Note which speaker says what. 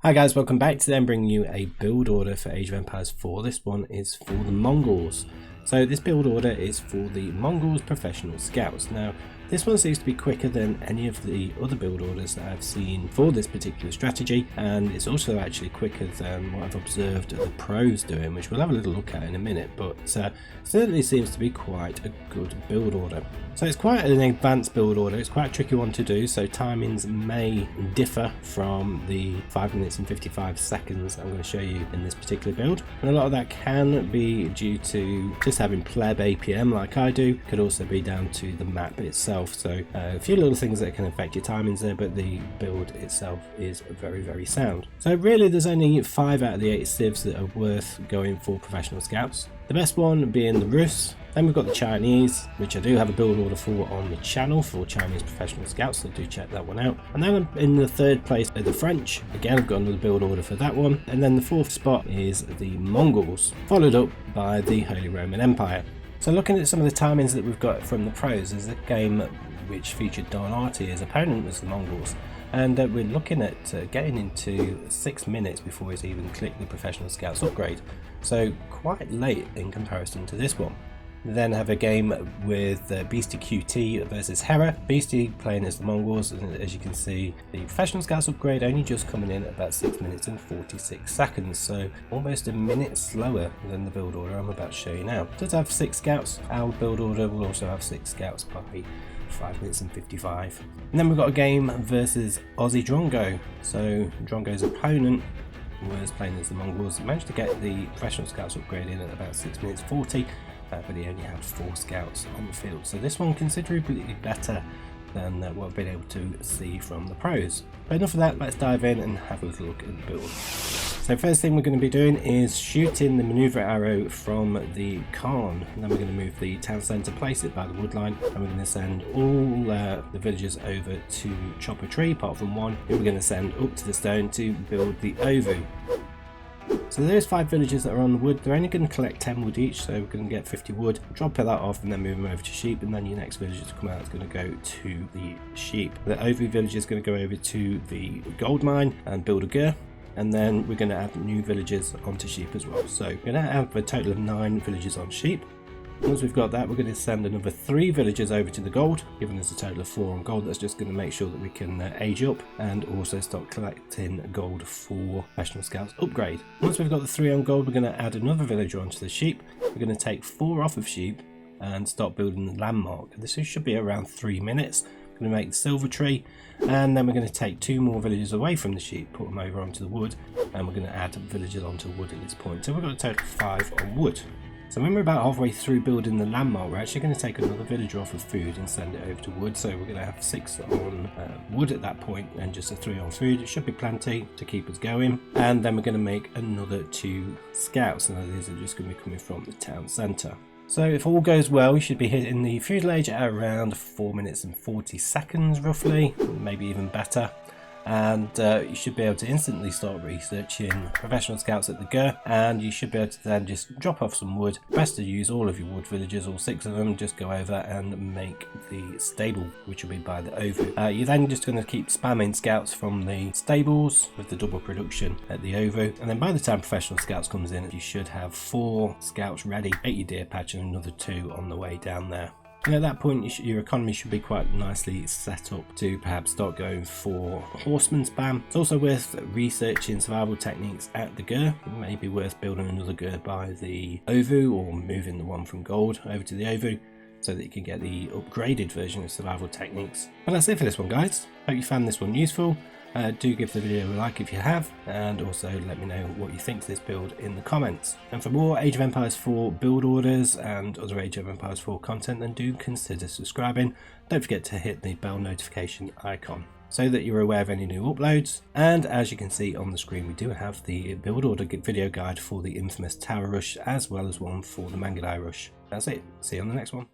Speaker 1: Hi guys, welcome back. Today I'm bringing you a build order for Age of Empires 4. This one is for the Mongols. So this build order is for the Mongols Professional Scouts. Now this one seems to be quicker than any of the other build orders that I've seen for this particular strategy, and it's also actually quicker than what I've observed the pros doing, which we'll have a little look at in a minute, but certainly seems to be quite a good build order. So it's quite an advanced build order. It's quite a tricky one to do, so timings may differ from the 5 minutes and 55 seconds I'm going to show you in this particular build, and a lot of that can be due to just having pleb APM like I do. Could also be down to the map itself. So a few little things that can affect your timings there, but the build itself is very sound. So really there's only 5 out of the 8 civs that are worth going for professional scouts. The best one being the Rus. Then we've got the Chinese, which I do have a build order for on the channel for Chinese professional scouts, so do check that one out. And then in the third place are the French. Again, I've got another build order for that one. And then the fourth spot is the Mongols, followed up by the Holy Roman Empire. So looking at some of the timings that we've got from the pros, there's a game which featured Don Artie as opponent was the Mongols. And we're looking at getting into 6 minutes before he's even clicked the professional scouts upgrade. So quite late in comparison to this one. We then have a game with Beastie QT versus Hera. Beastie playing as the Mongols, and as you can see, the professional scouts upgrade only just coming in at about 6 minutes and 46 seconds, so almost a minute slower than the build order I'm about to show you now. It does have 6 scouts. Our build order will also have 6 scouts by 5 minutes and 55. And then we've got a game versus Aussie Drongo. So Drongo's opponent was playing as the Mongols, managed to get the professional scouts upgrade in at about 6 minutes 40. But he only had 4 scouts on the field, so this one considerably better than what I've been able to see from the pros. But enough of that, let's dive in and have a little look at the build. So first thing we're going to be doing is shooting the maneuver arrow from the Khan, and then we're going to move the town centre, place it by the wood line, and we're going to send all the villagers over to chop a tree apart from one, who we're going to send up to the stone to build the Ovoo. So there's 5 villagers that are on the wood. They're only going to collect 10 wood each, so we're going to get 50 wood, drop that off and then move them over to sheep, and then your next villager to come out is going to go to the sheep. The Ovoo villager is going to go over to the gold mine and build a gur, and then we're going to add new villagers onto sheep as well. So we're going to have a total of 9 villagers on sheep. Once we've got that, we're going to send another 3 villagers over to the gold, giving us a total of 4 on gold. That's just going to make sure that we can age up and also start collecting gold for professional scouts upgrade. Once we've got the 3 on gold, we're going to add another villager onto the sheep. We're going to take 4 off of sheep and start building the landmark. This should be around 3 minutes. We're going to make the silver tree, and then we're going to take 2 more villagers away from the sheep, put them over onto the wood, and we're going to add villagers onto wood at this point. So we've got a total of 5 on wood. So when we're about halfway through building the landmark, we're actually going to take another villager off of food and send it over to wood. So we're going to have 6 on wood at that point and just a 3 on food. It should be plenty to keep us going. And then we're going to make another 2 scouts, and these are just going to be coming from the town centre. So if all goes well, we should be hitting the feudal age at around 4 minutes and 40 seconds roughly, maybe even better. And you should be able to instantly start researching professional scouts at the gur, and you should be able to then just drop off some wood. Best to use all of your wood villagers, all 6 of them, just go over and make the stable, which will be by the Ovoo. You're then just going to keep spamming scouts from the stables with the double production at the Ovoo, and then by the time professional scouts comes in, you should have 4 scouts ready at your deer patch and another 2 on the way down there. And at that point, your economy should be quite nicely set up to perhaps start going for horseman spam. It's also worth researching survival techniques at the gur. It may be worth building another gur by the Ovoo, or moving the one from gold over to the Ovoo, so that you can get the upgraded version of survival techniques. Well, that's it for this one, guys. Hope you found this one useful. Do give the video a like if you have, and also let me know what you think of this build in the comments. And for more Age of Empires 4 build orders and other Age of Empires 4 content, then do consider subscribing. Don't forget to hit the bell notification icon so that you're aware of any new uploads. And as you can see on the screen, we do have the build order video guide for the infamous Tower Rush, as well as one for the Mangudai Rush. That's it. See you on the next one.